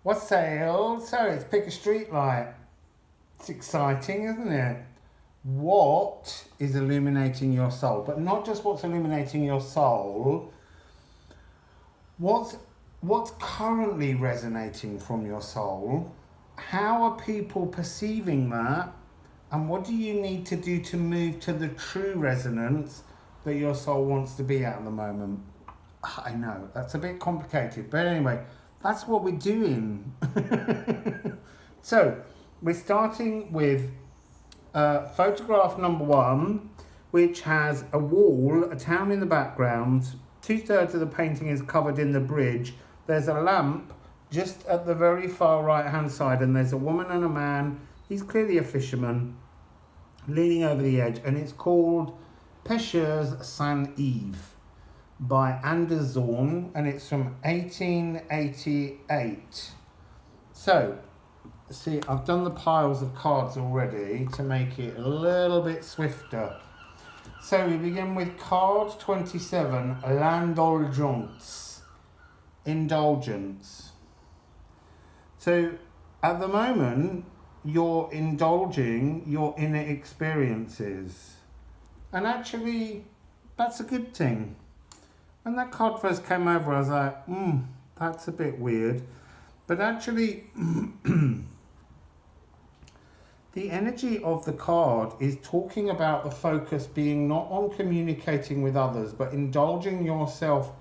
Wassail, so it's pick a street light. It's exciting, isn't it? What is illuminating your soul? But not just what's illuminating your soul, what's currently resonating from your soul? How are people perceiving that? And what do you need to do to move to the true resonance that your soul wants to be at the moment? I know, that's a bit complicated, but anyway, that's what we're doing. So, we're starting with photograph number 1, which has a wall, a town in the background. 2/3 of the painting is covered in the bridge. There's a lamp just at the very far right hand side, and there's a woman and a man. He's clearly a fisherman, leaning over the edge, and it's called Pêcheurs Sans Yves by Anders Zorn, and it's from 1888. So, see, I've done the piles of cards already to make it a little bit swifter. So we begin with card 27, L'Indulgence, indulgence. So at the moment, you're indulging your inner experiences. And actually, that's a good thing. When that card first came over, I was like, that's a bit weird. But actually, the energy of the card is talking about the focus being not on communicating with others, but indulging yourself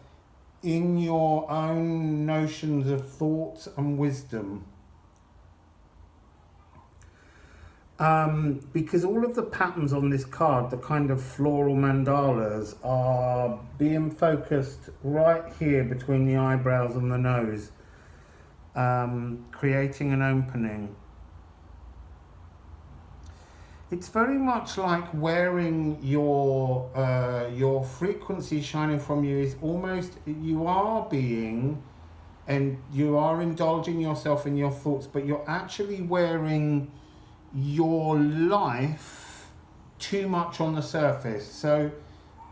in your own notions of thoughts and wisdom. Because all of the patterns on this card, the kind of floral mandalas, are being focused right here between the eyebrows and the nose, creating an opening. It's very much like wearing your frequency shining from you is almost, you are being, and you are indulging yourself in your thoughts, but you're actually wearing your life too much on the surface. So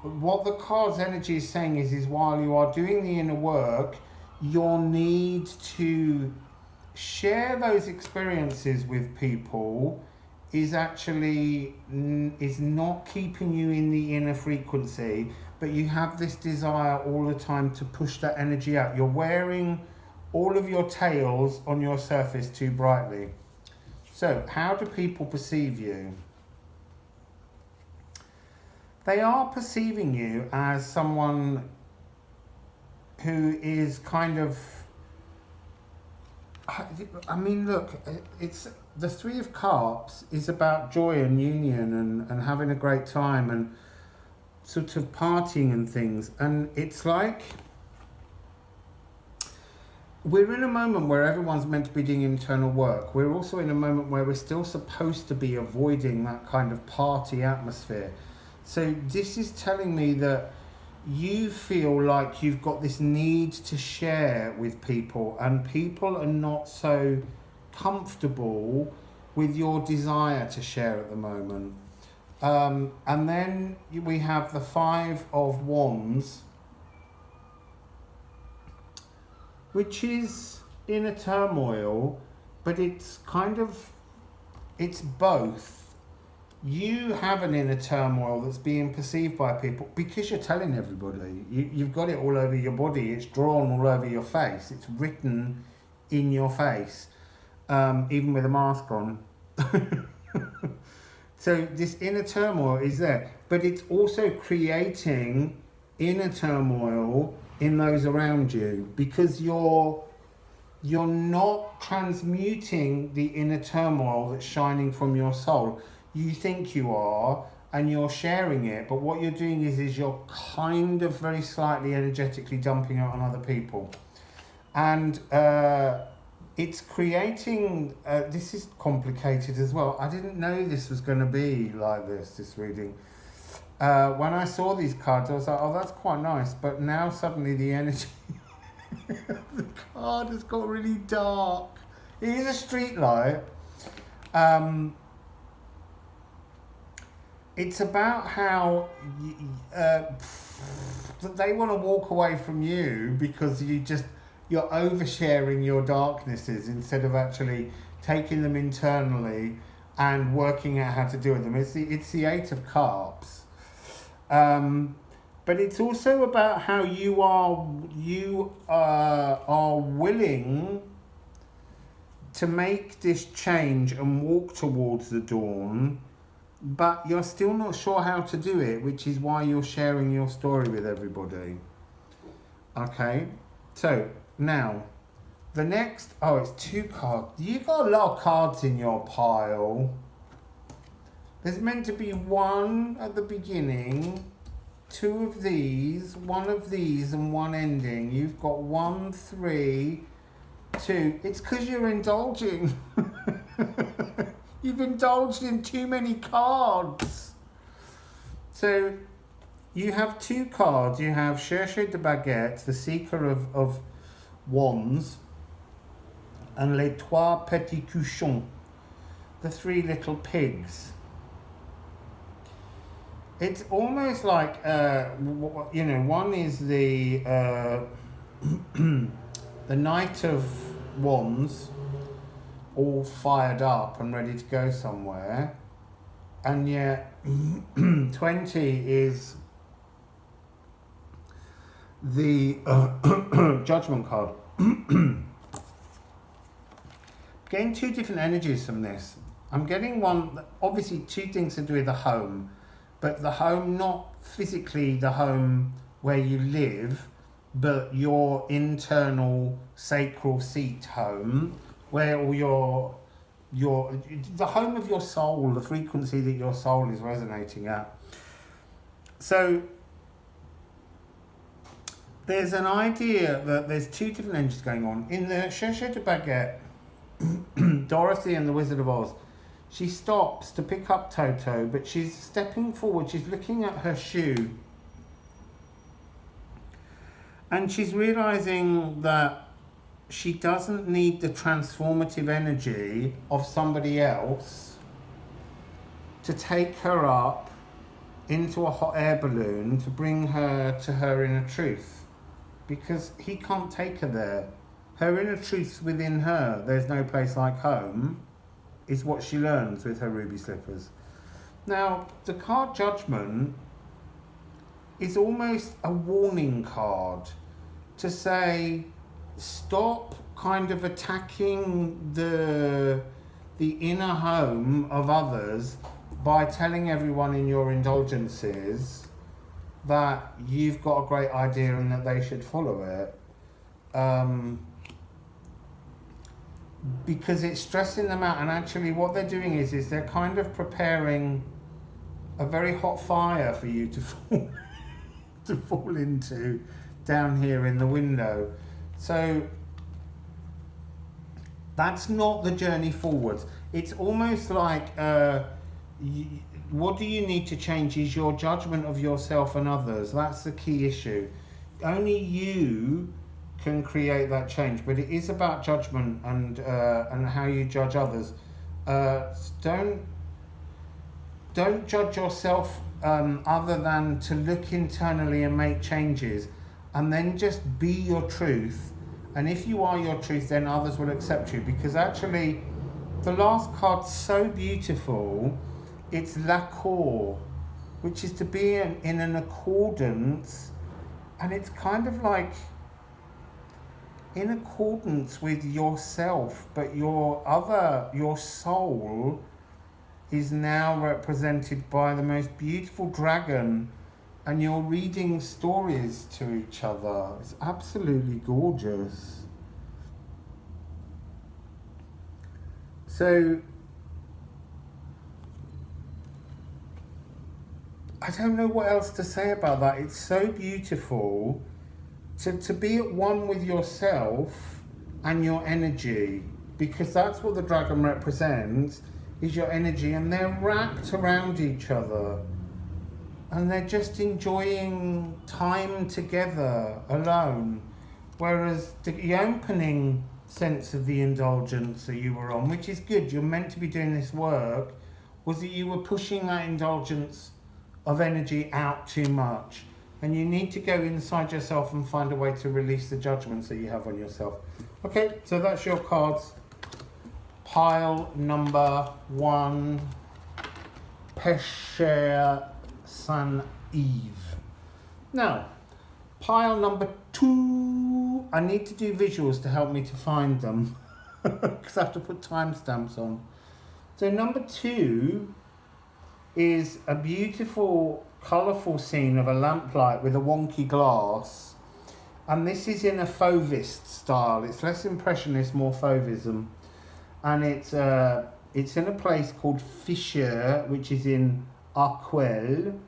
what the card's energy is saying is while you are doing the inner work, you'll need to share those experiences with people is actually is not keeping you in the inner frequency, but you have this desire all the time to push that energy out. You're wearing all of your tails on your surface too brightly. So how do people perceive you? They are perceiving you as someone who is kind of, I mean, look, it's the Three of Cups is about joy and union and having a great time and sort of partying and things. And it's like we're in a moment where everyone's meant to be doing internal work. We're also in a moment where we're still supposed to be avoiding that kind of party atmosphere. So this is telling me that you feel like you've got this need to share with people, and people are not so comfortable with your desire to share at the moment. And then we have the Five of Wands, which is in a turmoil, but it's kind of, it's both. You have an inner turmoil that's being perceived by people because you're telling everybody. You've got it all over your body. It's drawn all over your face. It's written in your face, even with a mask on. So this inner turmoil is there, but it's also creating inner turmoil in those around you because you're not transmuting the inner turmoil that's shining from your soul. You think you are, and you're sharing it, but what you're doing is you're kind of very slightly energetically dumping it on other people. And it's creating, this is complicated as well. I didn't know this was going to be like this reading. When I saw these cards, I was like, oh, that's quite nice. But now suddenly the energy of the card has got really dark. It is a street light. It's about how they want to walk away from you because you just you're oversharing your darknesses instead of actually taking them internally and working out how to deal with them. It's the Eight of Cups. But it's also about how you are willing to make this change and walk towards the dawn, but you're still not sure how to do it, which is why you're sharing your story with everybody. Okay, so now the next, it's 2 cards. You've got a lot of cards in your pile. There's meant to be 1 at the beginning, 2 of these, 1 of these, and 1 ending. You've got 1, 3, 2. It's because you're indulging. You've indulged in too many cards. So you have 2 cards. You have Chercheur de Baguette, the Seeker of Wands, and Les 3 Petits Cochons, the 3 little pigs. It's almost like, one is the the Knight of Wands, all fired up and ready to go somewhere, and yet 20 is the Judgment card. Getting 2 different energies from this. I'm getting one, obviously 2 things to do with the home, but the home, not physically the home where you live, but your internal sacral seat home, where all the home of your soul, the frequency that your soul is resonating at. So there's an idea that there's 2 different energies going on. In the Chercheur de Baguette, Dorothy and the Wizard of Oz, she stops to pick up Toto, but she's stepping forward, she's looking at her shoe, and she's realizing that she doesn't need the transformative energy of somebody else to take her up into a hot air balloon to bring her to her inner truth, because he can't take her there. Her inner truth's within her. There's no place like home, is what she learns with her ruby slippers. Now, the card Judgment is almost a warning card to say, stop kind of attacking the inner home of others by telling everyone in your indulgences that you've got a great idea and that they should follow it. Because it's stressing them out, and actually what they're doing is they're kind of preparing a very hot fire for you to fall into down here in the window. So that's not the journey forward. It's almost like what do you need to change is your judgment of yourself and others. That's the key issue. Only you can create that change, but it is about judgment and how you judge others. Don't judge yourself other than to look internally and make changes, and then just be your truth. And if you are your truth, then others will accept you, because actually the last card's so beautiful. It's l'accord, which is to be in an accordance, and it's kind of like in accordance with yourself, but your soul is now represented by the most beautiful dragon, and you're reading stories to each other. It's absolutely gorgeous. So I don't know what else to say about that. It's so beautiful to be at one with yourself and your energy, because that's what the dragon represents, is your energy, and they're wrapped around each other and they're just enjoying time together alone. Whereas the opening sense of the indulgence that you were on, which is good, you're meant to be doing this work, was that you were pushing that indulgence of energy out too much. And you need to go inside yourself and find a way to release the judgments that you have on yourself. Okay, so that's your cards. Pile number 1, Pécher Saint-Yves. Now, pile number 2, I need to do visuals to help me to find them, because I have to put timestamps on. So number 2 is a beautiful, colourful scene of a lamplight with a wonky glass. And this is in a Fauvist style. It's less impressionist, more Fauvism. And it's in a place called Fischer, which is in Arcueil.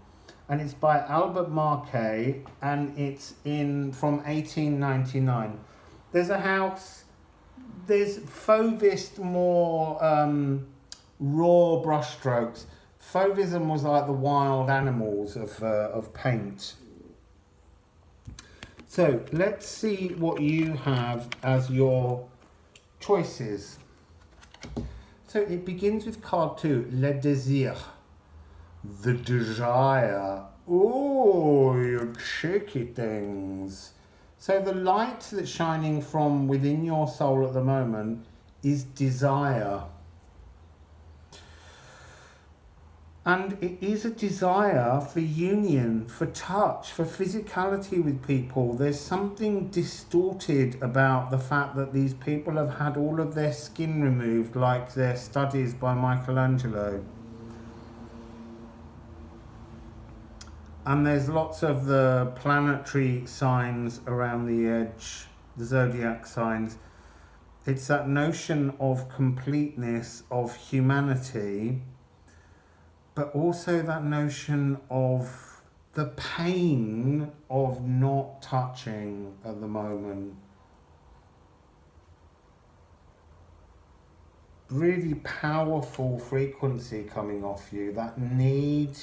And it's by Albert Marquet, and it's from 1899. There's a house, there's Fauvist, more raw brushstrokes. Fauvism was like the wild animals of paint. So let's see what you have as your choices. So it begins with card 2, Le Désir, the desire. Oh, you tricky things. So the light that's shining from within your soul at the moment is desire. And it is a desire for union, for touch, for physicality with people. There's something distorted about the fact that these people have had all of their skin removed, like their studies by Michelangelo. And there's lots of the planetary signs around the edge, the zodiac signs. It's that notion of completeness, of humanity, but also that notion of the pain of not touching at the moment. Really powerful frequency coming off you, that need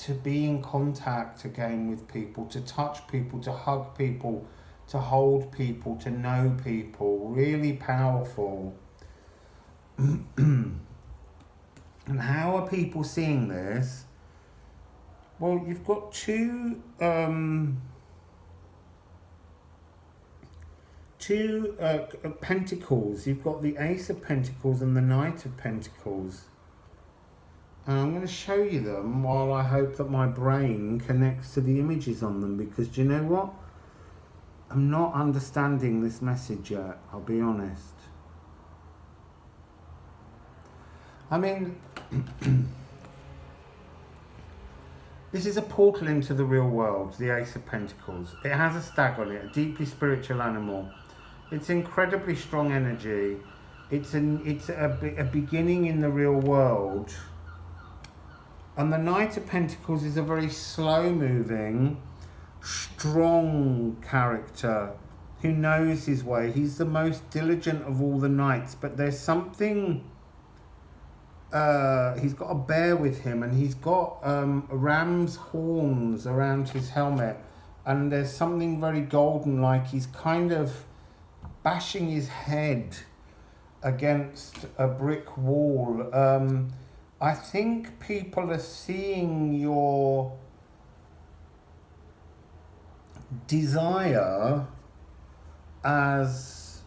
to be in contact again with people, to touch people, to hug people, to hold people, to know people. Really powerful. And how are people seeing this? Well, you've got two pentacles. You've got the Ace of Pentacles and the Knight of Pentacles. And I'm going to show you them while I hope that my brain connects to the images on them, because do you know what? I'm not understanding this message yet, I'll be honest. I mean, this is a portal into the real world, the Ace of Pentacles. It has a stag on it, a deeply spiritual animal. It's incredibly strong energy. It's a beginning in the real world. And the Knight of Pentacles is a very slow-moving, strong character who knows his way. He's the most diligent of all the knights, but there's something... he's got a bear with him, and he's got ram's horns around his helmet, and there's something very golden, like he's kind of bashing his head against a brick wall. I think people are seeing your desire as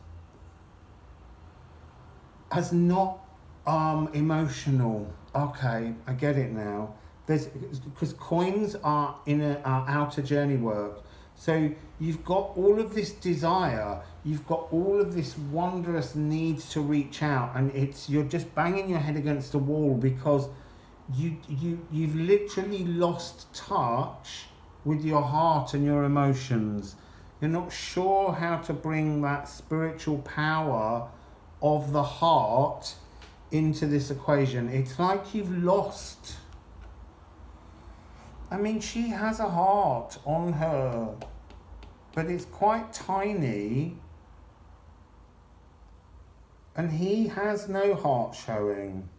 not emotional. Okay, I get it now. Because coins are are outer journey work. So you've got all of this desire, you've got all of this wondrous need to reach out, and you're just banging your head against the wall because you've literally lost touch with your heart and your emotions. You're not sure how to bring that spiritual power of the heart into this equation. It's like you've lost. I mean, she has a heart on her, but it's quite tiny, and he has no heart showing.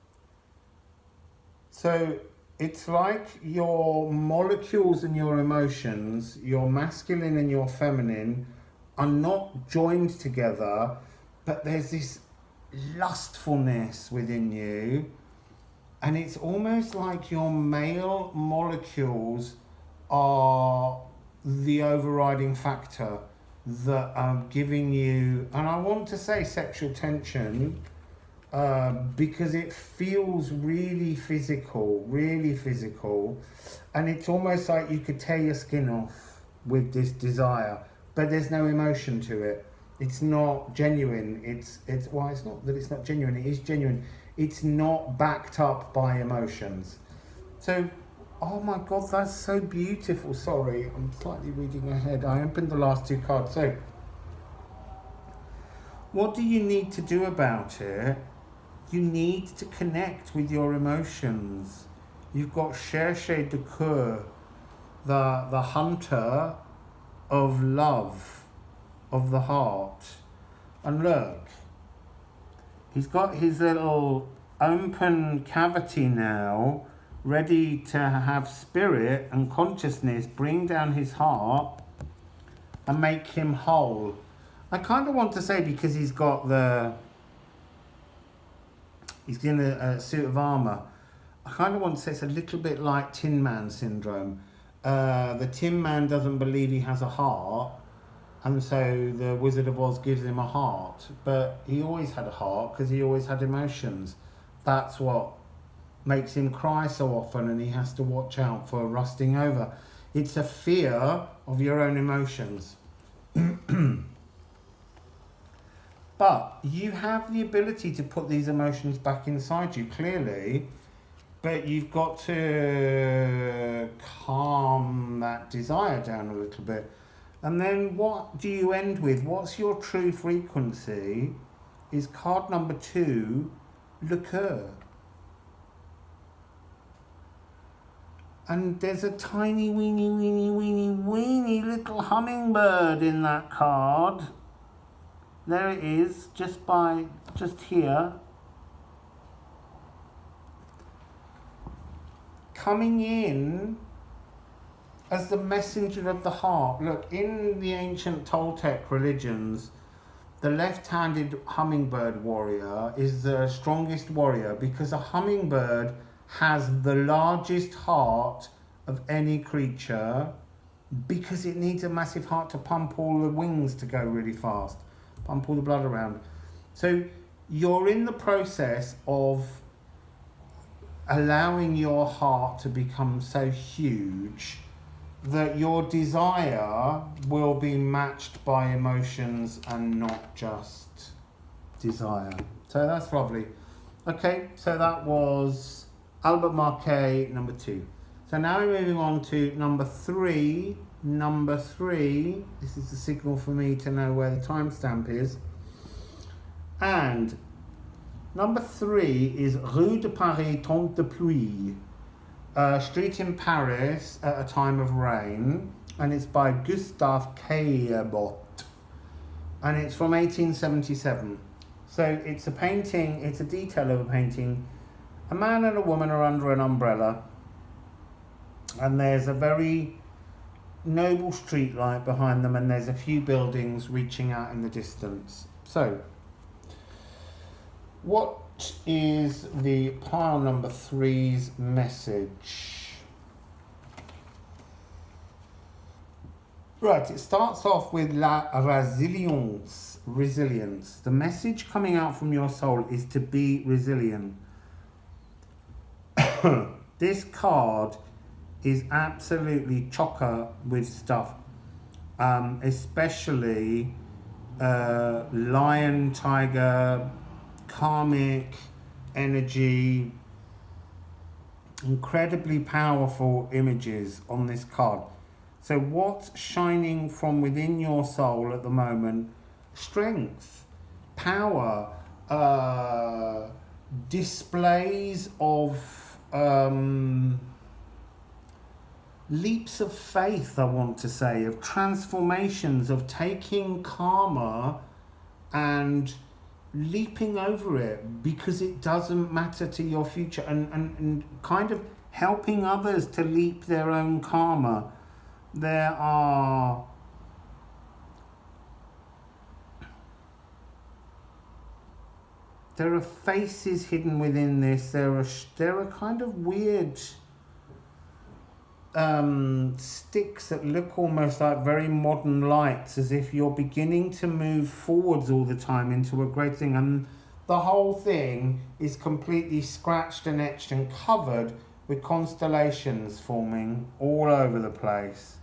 So it's like your molecules and your emotions, your masculine and your feminine, are not joined together, but there's this lustfulness within you, and it's almost like your male molecules are the overriding factor that are giving you, and I want to say sexual tension, because it feels really physical, and it's almost like you could tear your skin off with this desire, but there's no emotion to it. It's not genuine. It's well, it's not that it's not genuine. It is genuine. It's not backed up by emotions. So, oh my God, that's so beautiful. Sorry, I'm slightly reading ahead. I opened the last two cards. So, what do you need to do about it? You need to connect with your emotions. You've got Chercher de Coeur, the hunter of love, of the heart. And look, he's got his little open cavity now, ready to have spirit and consciousness bring down his heart and make him whole. I kind of want to say, because he's in a suit of armour, I kind of want to say it's a little bit like Tin Man syndrome. The Tin Man doesn't believe he has a heart, and so the Wizard of Oz gives him a heart, but he always had a heart because he always had emotions. That's what makes him cry so often, and he has to watch out for rusting over. It's a fear of your own emotions. But you have the ability to put these emotions back inside you, clearly, but you've got to calm that desire down a little bit. And then what do you end with? What's your true frequency? Is card number 2, liqueur. And there's a tiny weeny little hummingbird in that card. There it is, just here. Coming in as the messenger of the heart. Look, in the ancient Toltec religions, the left-handed hummingbird warrior is the strongest warrior, because a hummingbird has the largest heart of any creature, because it needs a massive heart to pump all the wings to go really fast, pump all the blood around. So you're in the process of allowing your heart to become so huge that your desire will be matched by emotions and not just desire. So that's lovely. Okay, so that was Albert Marquet, number 2. So now we're moving on to number 3. Number 3, this is the signal for me to know where the timestamp is. And number 3 is Rue de Paris, Temps de Pluie, street in Paris at a time of rain, and it's by Gustave Caillebotte, and it's from 1877. So it's a painting, it's a detail of a painting. A man and a woman are under an umbrella, and there's a very noble street light behind them, and there's a few buildings reaching out in the distance. So, what is the pile number 3's message? Right, it starts off with la résilience, resilience. The message coming out from your soul is to be resilient. This card is absolutely chocker with stuff, especially lion, tiger, karmic energy, incredibly powerful images on this card. So what's shining from within your soul at the moment? Strength, power, displays of leaps of faith, I want to say, of transformations, of taking karma and leaping over it because it doesn't matter to your future, and kind of helping others to leap their own karma. There are faces hidden within this. There are kind of weird sticks that look almost like very modern lights, as if you're beginning to move forwards all the time into a great thing. And the whole thing is completely scratched and etched and covered with constellations forming all over the place.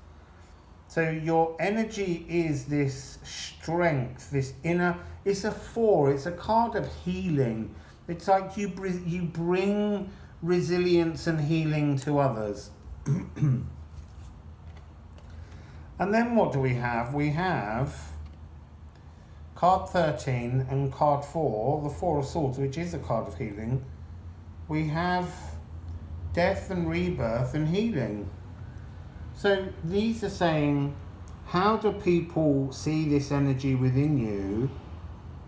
So your energy is this strength, this inner, it's a 4, it's a card of healing. It's like you bring resilience and healing to others. And then what do we have? We have card 13 and card 4, the 4 of Swords, which is a card of healing. We have death and rebirth and healing. So these are saying, how do people see this energy within you?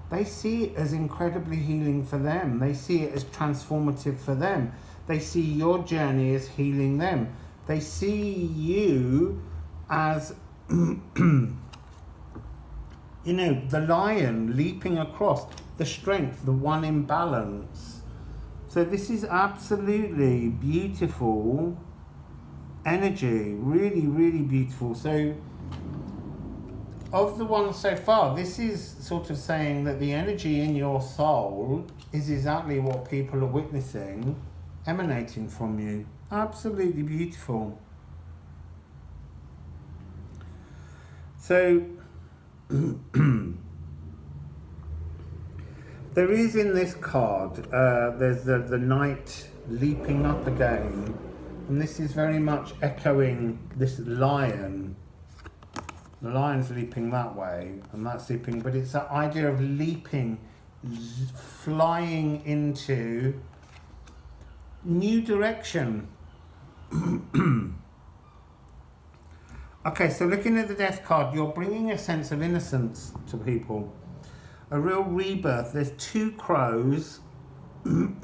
They see it as incredibly healing for them. They see it as transformative for them. They see your journey as healing them. They see you as, the lion leaping across, the strength, the one in balance. So this is absolutely beautiful energy, really, really beautiful. So of the ones so far, this is sort of saying that the energy in your soul is exactly what people are witnessing emanating from you. Absolutely beautiful. So there is in this card, there's the knight leaping up again, and this is very much echoing this lion. The lion's leaping that way, and that's leaping, but it's that idea of leaping, flying into new direction. Okay, so looking at the death card, you're bringing a sense of innocence to people. A real rebirth. There's 2 crows. And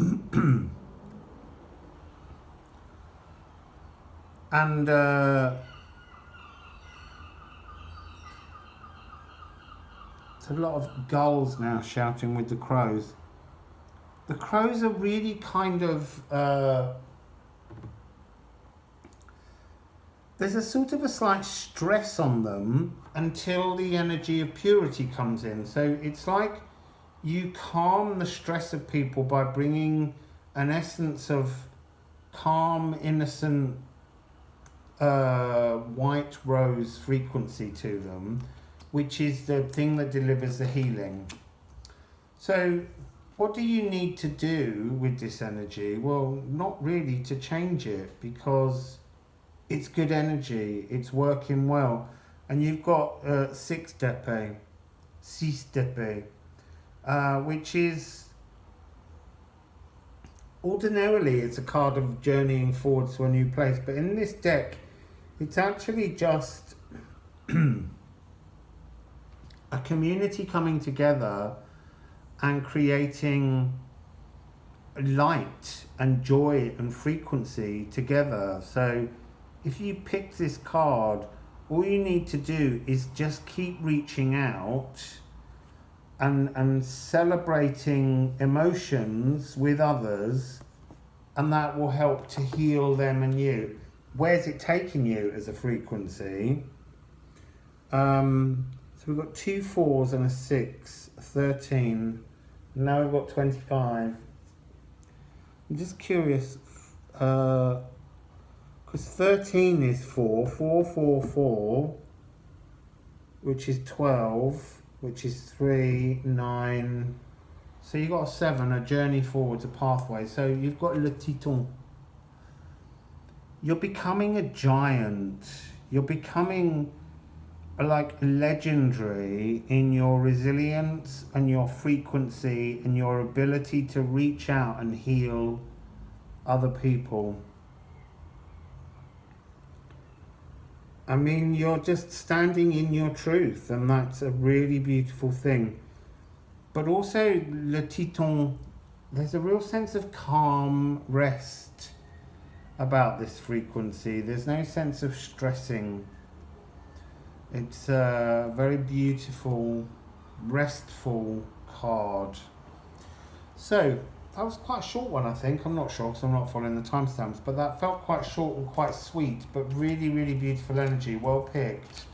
there's a lot of gulls now shouting with the crows. The crows are really kind of there's a sort of a slight stress on them until the energy of purity comes in. So it's like you calm the stress of people by bringing an essence of calm, innocent, white rose frequency to them, which is the thing that delivers the healing. So what do you need to do with this energy? Well, not really to change it, because it's good energy, it's working well. And you've got 6 d'épée, which is, ordinarily it's a card of journeying forward to a new place, but in this deck it's actually just a community coming together and creating light and joy and frequency together. So if you pick this card, all you need to do is just keep reaching out and celebrating emotions with others, and that will help to heal them and you. Where's it taking you as a frequency? So we've got 2 4s and a 6, 13. Now we've got 25. I'm just curious, because 13 is 4, 4, 4, 4, which is 12, which is 3, 9. So you've got a 7, a journey forwards, a pathway. So you've got Le Titan. You're becoming a giant. You're becoming like legendary in your resilience and your frequency and your ability to reach out and heal other people. I mean, you're just standing in your truth, and that's a really beautiful thing. But also, Le Titan, there's a real sense of calm rest about this frequency. There's no sense of stressing. It's a very beautiful, restful card. So, was quite a short one, I think. I'm not sure because I'm not following the timestamps, but that felt quite short and quite sweet, but really, really beautiful energy. Well picked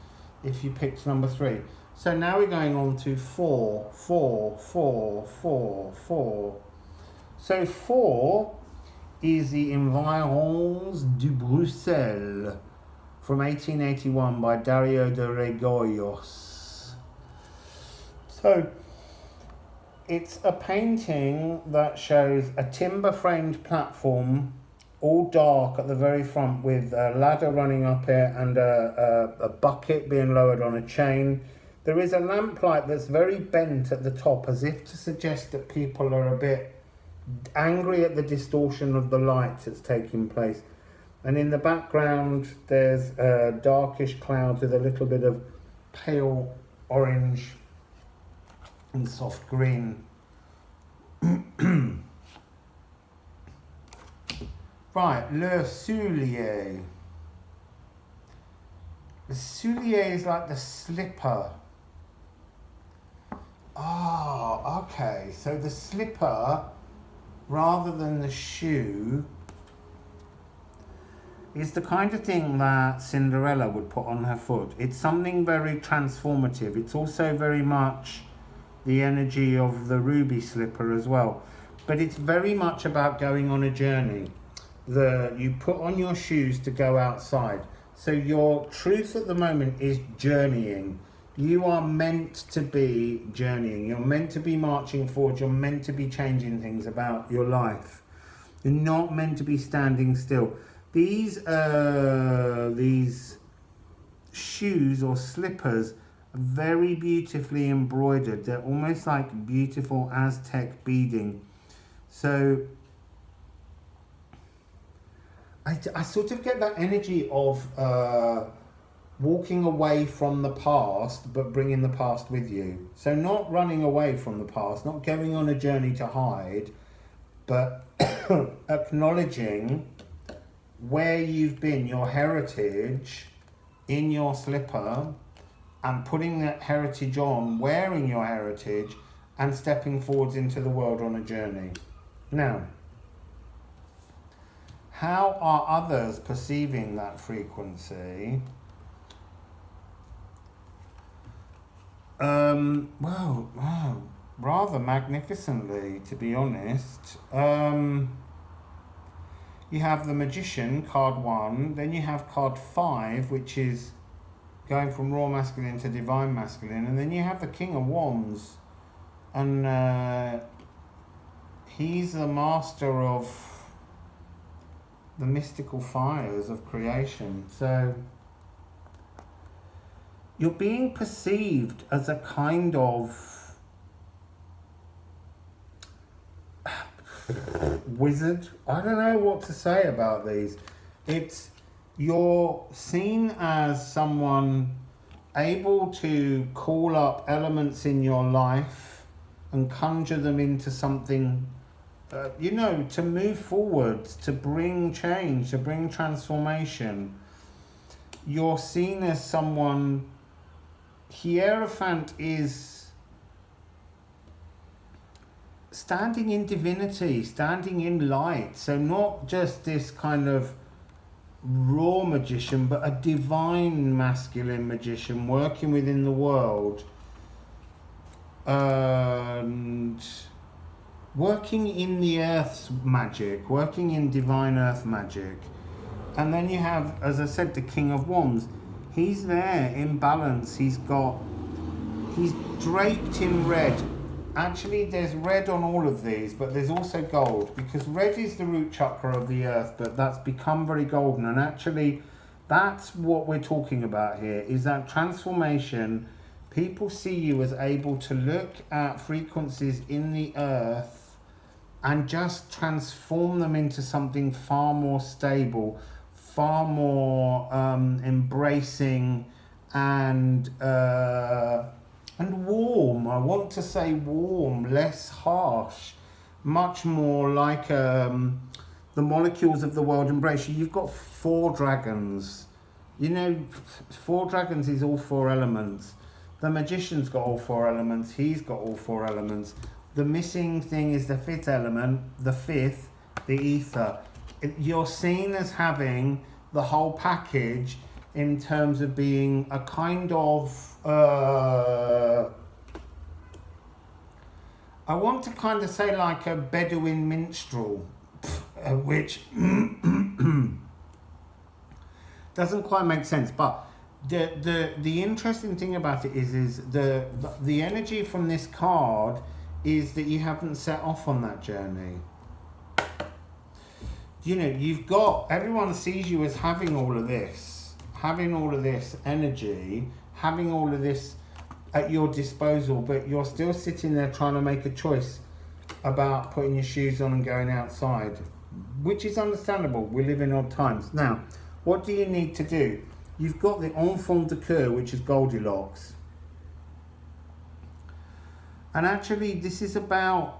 if you picked number 3. So now we're going on to 4, 4, 4, 4, 4. So 4 is the Environs de Bruxelles from 1881 by Dario de Regoyos. So it's a painting that shows a timber-framed platform, all dark at the very front, with a ladder running up it and a bucket being lowered on a chain. There is a lamplight that's very bent at the top, as if to suggest that people are a bit angry at the distortion of the light that's taking place. And in the background, there's darkish clouds with a little bit of pale orange and soft green. Right, le soulier. The soulier is like the slipper. Ah, okay. So the slipper, rather than the shoe, is the kind of thing that Cinderella would put on her foot. It's something very transformative. It's also very much the energy of the ruby slipper as well. But it's very much about going on a journey. You put on your shoes to go outside. So your truth at the moment is journeying. You are meant to be journeying. You're meant to be marching forward. You're meant to be changing things about your life. You're not meant to be standing still. These shoes or slippers are very beautifully embroidered. They're almost like beautiful Aztec beading. So I sort of get that energy of walking away from the past, but bringing the past with you. So not running away from the past, not going on a journey to hide, but acknowledging where you've been, your heritage, in your slipper, and putting that heritage on, wearing your heritage, and stepping forwards into the world on a journey. Now, how are others perceiving that frequency? Wow, rather magnificently, to be honest. You have the Magician, card 1, then you have card 5, which is going from raw masculine to divine masculine, and then you have the King of Wands, and he's the master of the mystical fires of creation. So you're being perceived as a kind of wizard. I don't know what to say about these. You're seen as someone able to call up elements in your life and conjure them into something, to move forward, to bring change, to bring transformation. You're seen as someone. Hierophant is standing in divinity, standing in light. So not just this kind of raw magician, but a divine masculine magician working within the world, and working in the earth's magic, working in divine earth magic. And then you have, as I said, the King of Wands. He's there in balance. He's draped in red. Actually, there's red on all of these, but there's also gold, because red is the root chakra of the earth, but that's become very golden. And actually, that's what we're talking about here, is that transformation. People see you as able to look at frequencies in the earth and just transform them into something far more stable, far more embracing and warm. I want to say warm, less harsh, much more like the molecules of the world embrace you. You've got 4 dragons. 4 dragons is all 4 elements. The magician's got all 4 elements. He's got all 4 elements. The missing thing is the fifth element, the fifth, the ether. You're seen as having the whole package in terms of being a kind of, I want to kind of say like a Bedouin minstrel, which doesn't quite make sense, but the interesting thing about it is the energy from this card is that you haven't set off on that journey. You know, you've got, everyone sees you as having all of this energy, having all of this at your disposal, but you're still sitting there trying to make a choice about putting your shoes on and going outside, which is understandable. We live in odd times. Now, what do you need to do? You've got the enfant de cœur, which is Goldilocks. And actually, this is about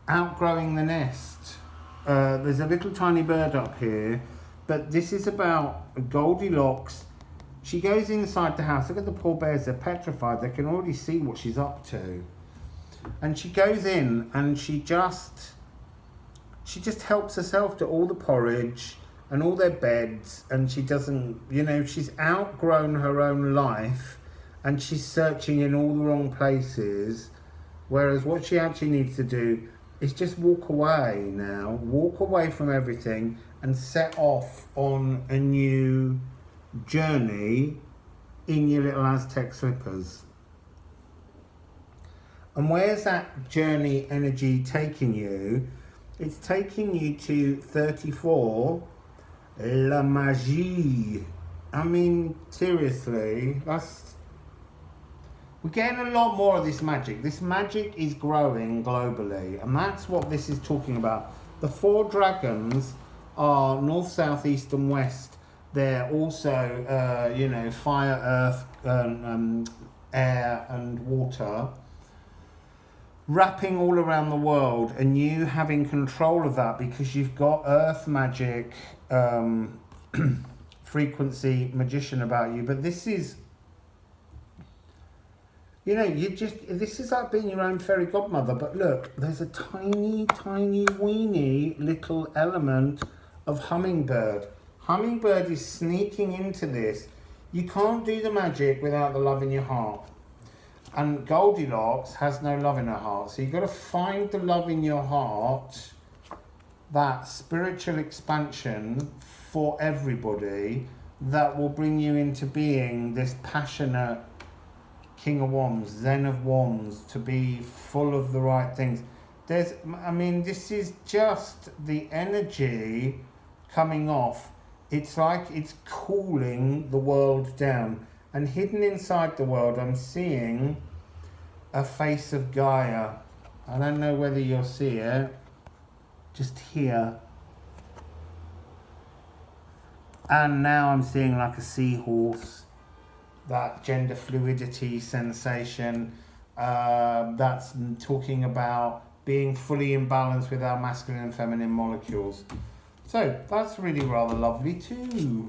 outgrowing the nest. There's a little tiny bird up here, but this is about Goldilocks. She goes inside the house. Look at the poor bears, they're petrified. They can already see what she's up to. And she goes in and she just helps herself to all the porridge and all their beds, and she doesn't, you know, she's outgrown her own life and she's searching in all the wrong places, whereas what she actually needs to do is just walk away now, walk away from everything and set off on a new journey in your little Aztec slippers. And where's that journey energy taking you? It's taking you to 34, La Magie. I mean, seriously, we're getting a lot more of this magic. This magic is growing globally, and that's what this is talking about. The 4 dragons are north, south, east, and west. They're also, you know, fire, earth, air, and water, wrapping all around the world, and you having control of that because you've got earth magic, frequency magician about you. But this is, you know, this is like being your own fairy godmother. But look, there's a tiny, tiny, weeny little element of hummingbird. Hummingbird is sneaking into this. You can't do the magic without the love in your heart. And Goldilocks has no love in her heart. So you've got to find the love in your heart, that spiritual expansion for everybody that will bring you into being this passionate King of Wands, Zen of Wands, to be full of the right things. This is just the energy coming off. It's like it's cooling the world down. And hidden inside the world, I'm seeing a face of Gaia. I don't know whether you'll see it. Just here. And now I'm seeing like a seahorse. That gender fluidity sensation. That's talking about being fully in balance with our masculine and feminine molecules. So that's really rather lovely too.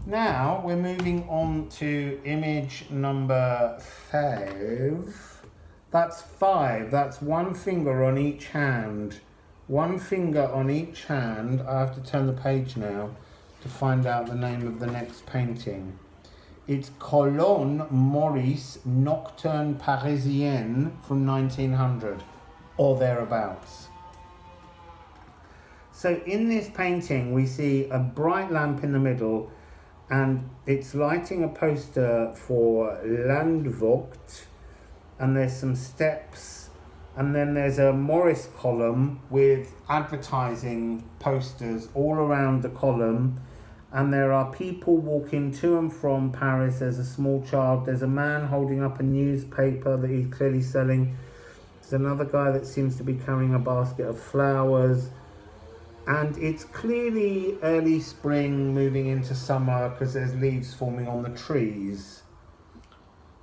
Now we're moving on to image number 5. That's 5. That's one finger on each hand. One finger on each hand. I have to turn the page now to find out the name of the next painting. It's Collin Maurice Nocturne Parisienne from 1900 or thereabouts. So in this painting we see a bright lamp in the middle, and it's lighting a poster for Landvogt, and there's some steps, and then there's a Morris column with advertising posters all around the column, and there are people walking to and from Paris. There's a small child, there's a man holding up a newspaper that he's clearly selling, there's another guy that seems to be carrying a basket of flowers. And it's clearly early spring moving into summer because there's leaves forming on the trees.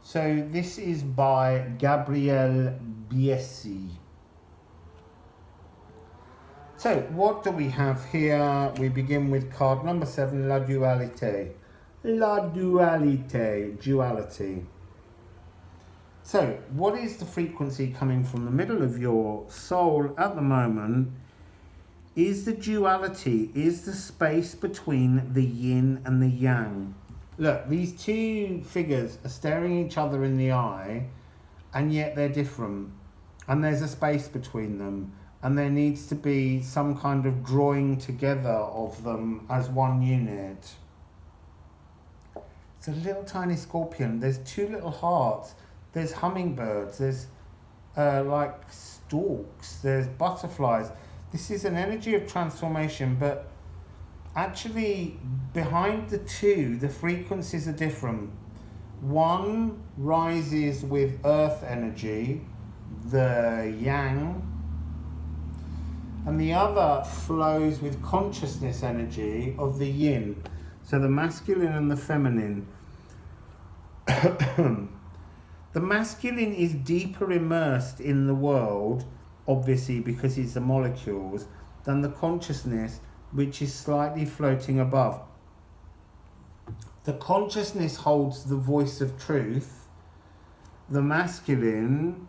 So this is by Gabriel Biesi. So what do we have here? We begin with card number 7, La Dualité. La Dualité, duality. So, what is the frequency coming from the middle of your soul at the moment? Is the duality, is the space between the yin and the yang. Look, these two figures are staring each other in the eye, and yet they're different. And there's a space between them. And there needs to be some kind of drawing together of them as one unit. It's a little tiny scorpion. There's two little hearts. There's hummingbirds. There's like storks. There's butterflies. This is an energy of transformation, but actually behind the two, the frequencies are different. One rises with earth energy, the yang, and the other flows with consciousness energy of the yin. So the masculine and the feminine. The masculine is deeper immersed in the world, obviously because it's the molecules, than the consciousness, which is slightly floating above. The consciousness holds the voice of truth. The masculine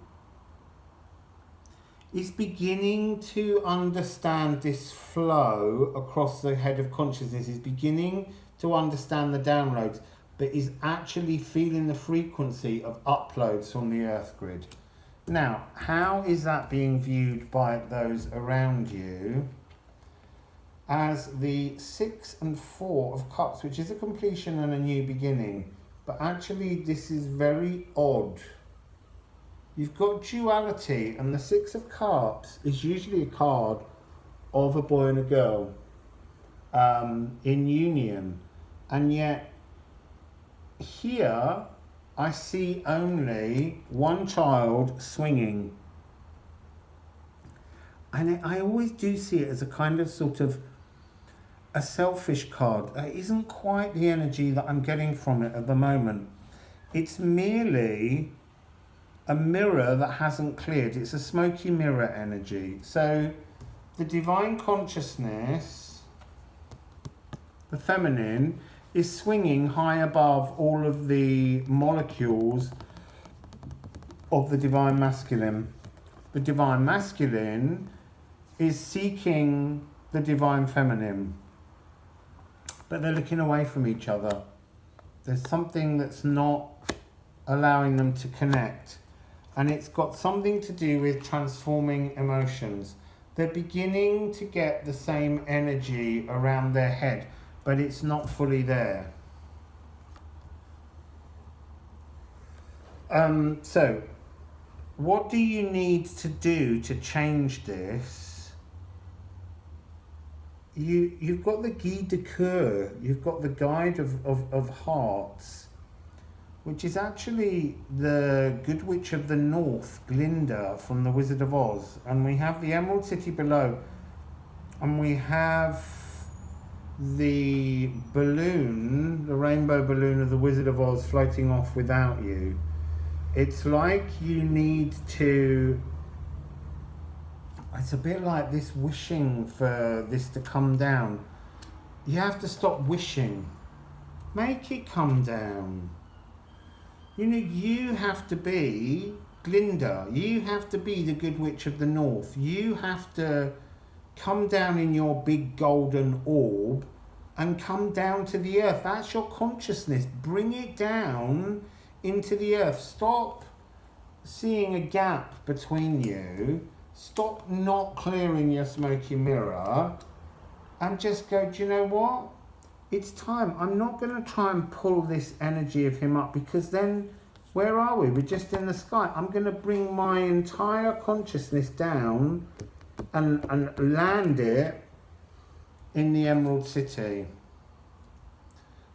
is beginning to understand this flow across the head of consciousness, is beginning to understand the downloads, but is actually feeling the frequency of uploads from the earth grid. Now, how is that being viewed by those around you? As the 6 and 4 of cups, which is a completion and a new beginning, but actually this is very odd. You've got duality, and the 6 of cups is usually a card of a boy and a girl in union, and yet here I see only one child swinging, and I always do see it as a kind of sort of a selfish card. It isn't quite the energy that I'm getting from it at the moment. It's merely a mirror that hasn't cleared. It's a smoky mirror energy. So the divine consciousness, the feminine, is swinging high above all of the molecules of the divine masculine. The divine masculine is seeking the divine feminine, but they're looking away from each other. There's something that's not allowing them to connect. And it's got something to do with transforming emotions. They're beginning to get the same energy around their head, but it's not fully there. So, what do you need to do to change this? You've got the guide de cœur, you've got the guide of hearts, which is actually the Good Witch of the North, Glinda, from The Wizard of Oz. And we have the Emerald City below, and we have the balloon, the rainbow balloon of the Wizard of Oz floating off without you. It's like you need to, it's a bit like this wishing for this to come down. You have to stop wishing. Make it come down. You know, you have to be Glinda. You have to be the Good Witch of the North. You have to come down in your big golden orb and come down to the earth. That's your consciousness. Bring it down into the earth. Stop seeing a gap between you. Stop not clearing your smoky mirror and just go, do you know what? It's time. I'm not going to try and pull this energy of him up, because then, where are we? We're just in the sky. I'm going to bring my entire consciousness down and land it in the Emerald City.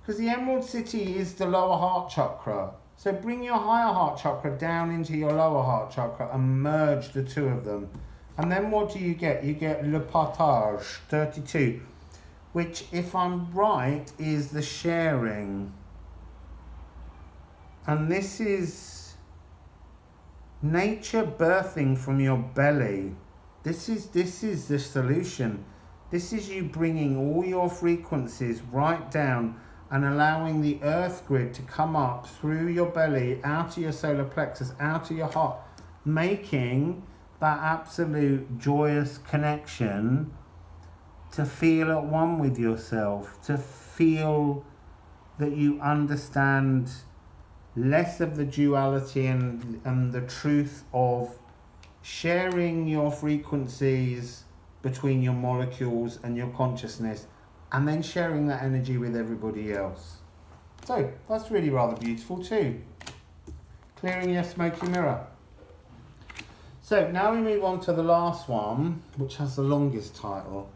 Because the Emerald City is the lower heart chakra. So bring your higher heart chakra down into your lower heart chakra and merge the two of them. And then what do you get? You get le partage, 32. Which, if I'm right, is the sharing. And this is nature birthing from your belly. This is the solution. This is you bringing all your frequencies right down and allowing the earth grid to come up through your belly, out of your solar plexus, out of your heart, making that absolute joyous connection to feel at one with yourself, to feel that you understand less of the duality and the truth of sharing your frequencies between your molecules and your consciousness, and then sharing that energy with everybody else. So that's really rather beautiful too. Clearing your smoky mirror. So now we move on to the last one, which has the longest title.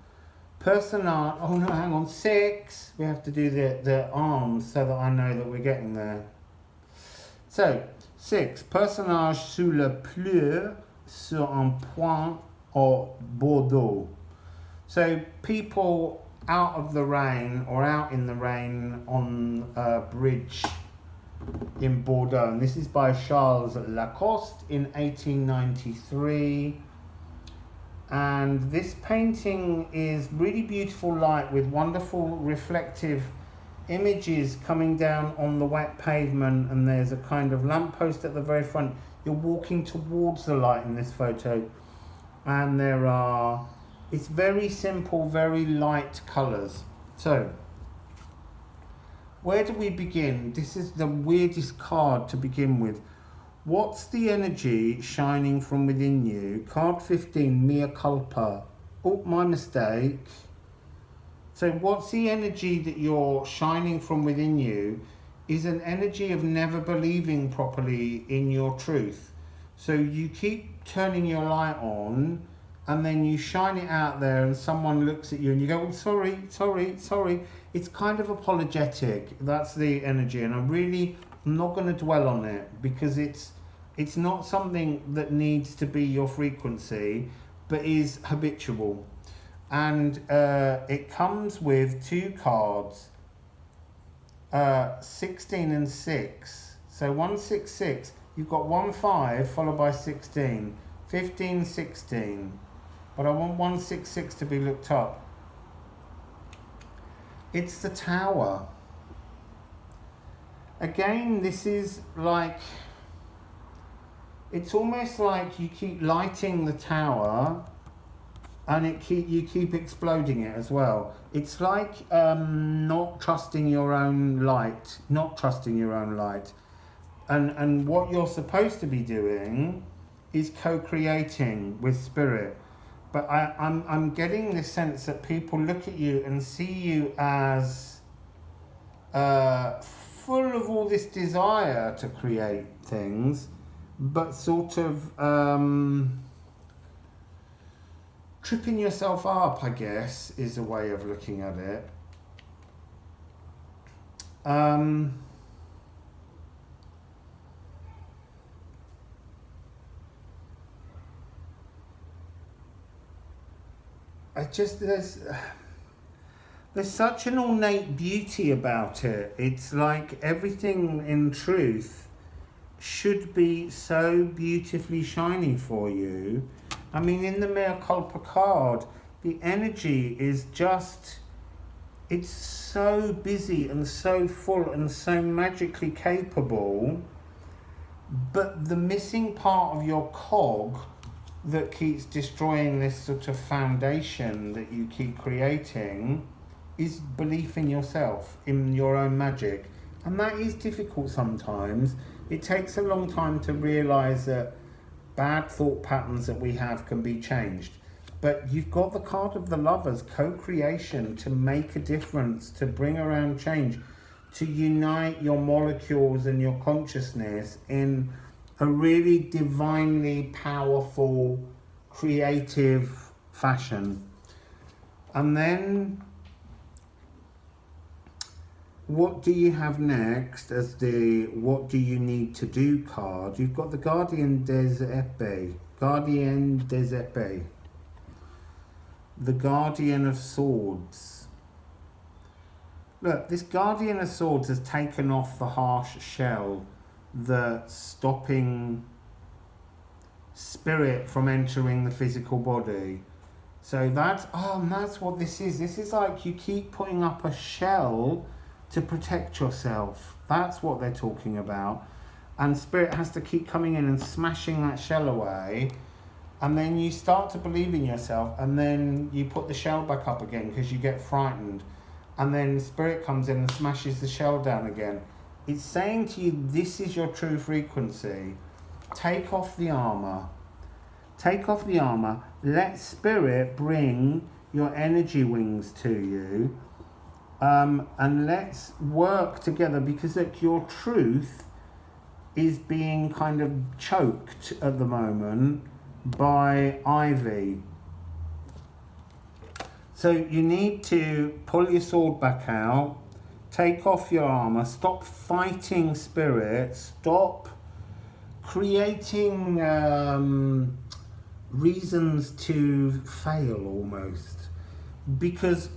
Personnage, oh no, hang on, 6. We have to do the arms so that I know that we're getting there. So, 6. Personnage sous la pluie sur un point au Bordeaux. So, people out of the rain or out in the rain on a bridge in Bordeaux. And this is by Charles Lacoste in 1893. And this painting is really beautiful light with wonderful reflective images coming down on the wet pavement, and there's a kind of lamppost at the very front. You're walking towards the light in this photo, and it's very simple, very light colours. So, where do we begin? This is the weirdest card to begin with. What's the energy shining from within you? Card 15, mea culpa. Oh, my mistake. So what's the energy that you're shining from within you is an energy of never believing properly in your truth. So you keep turning your light on, and then you shine it out there, and someone looks at you and you go, oh, sorry. It's kind of apologetic. That's the energy. And I'm not going to dwell on it, because it's not something that needs to be your frequency, but is habitual. And it comes with 2 cards, 16 and 6. So 166, you've got 15 followed by 16, 15, 16. But I want 166 to be looked up. It's the Tower. Again, this is like, it's almost like you keep lighting the tower, and you keep exploding it as well. It's like not trusting your own light, and what you're supposed to be doing is co-creating with spirit. But I'm getting this sense that people look at you and see you as full of all this desire to create things, but sort of tripping yourself up, I guess, is a way of looking at it. There's such an ornate beauty about it. It's like everything in truth should be so beautifully shiny for you. I mean, in the Mea Culpa card, the energy is just, it's so busy and so full and so magically capable, but the missing part of your cog that keeps destroying this sort of foundation that you keep creating is belief in yourself, in your own magic. And that is difficult sometimes. It takes a long time to realise that bad thought patterns that we have can be changed. But you've got the card of the Lovers, co-creation, to make a difference, to bring around change, to unite your molecules and your consciousness in a really divinely powerful, creative fashion. And then, what do you have next as the what do you need to do card? You've got the Guardian des Épées, the Guardian of Swords. Look, this Guardian of Swords has taken off the harsh shell that's stopping spirit from entering the physical body. So that's what this is. This is like you keep putting up a shell to protect yourself. That's what they're talking about. And spirit has to keep coming in and smashing that shell away. And then you start to believe in yourself, and then you put the shell back up again because you get frightened. And then spirit comes in and smashes the shell down again. It's saying to you, this is your true frequency. Take off the armor. Take off the armor. Let spirit bring your energy wings to you. And let's work together, because look, your truth is being kind of choked at the moment by ivy. So you need to pull your sword back out, take off your armor, stop fighting spirit, stop creating reasons to fail almost, because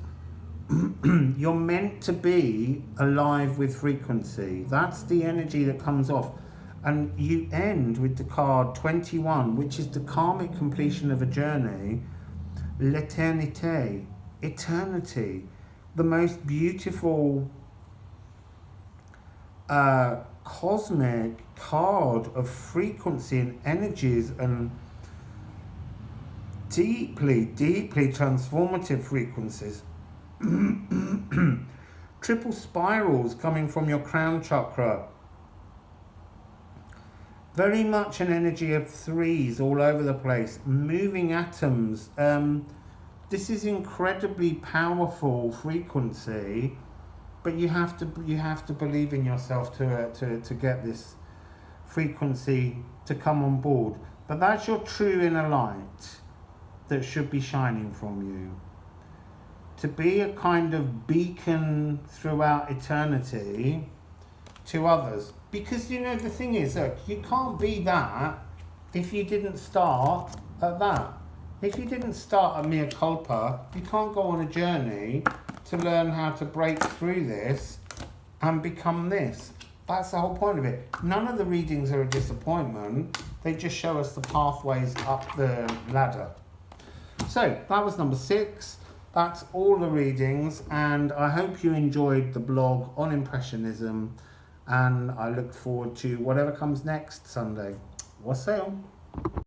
you're meant to be alive with frequency. That's the energy that comes off. And you end with the card 21, which is the karmic completion of a journey. L'éternité, eternity, the most beautiful cosmic card of frequency and energies, and deeply, deeply transformative frequencies. Triple spirals coming from your crown chakra. Very much an energy of threes all over the place, moving atoms. This is incredibly powerful frequency, but you have to believe in yourself to get this frequency to come on board. But that's your true inner light that should be shining from you. To be a kind of beacon throughout eternity to others. Because, you know, the thing is, look, you can't be that if you didn't start at that. If you didn't start at mea culpa, you can't go on a journey to learn how to break through this and become this. That's the whole point of it. None of the readings are a disappointment. They just show us the pathways up the ladder. So, that was number 6. That's all the readings, and I hope you enjoyed the blog on Impressionism, and I look forward to whatever comes next Sunday. Wassail.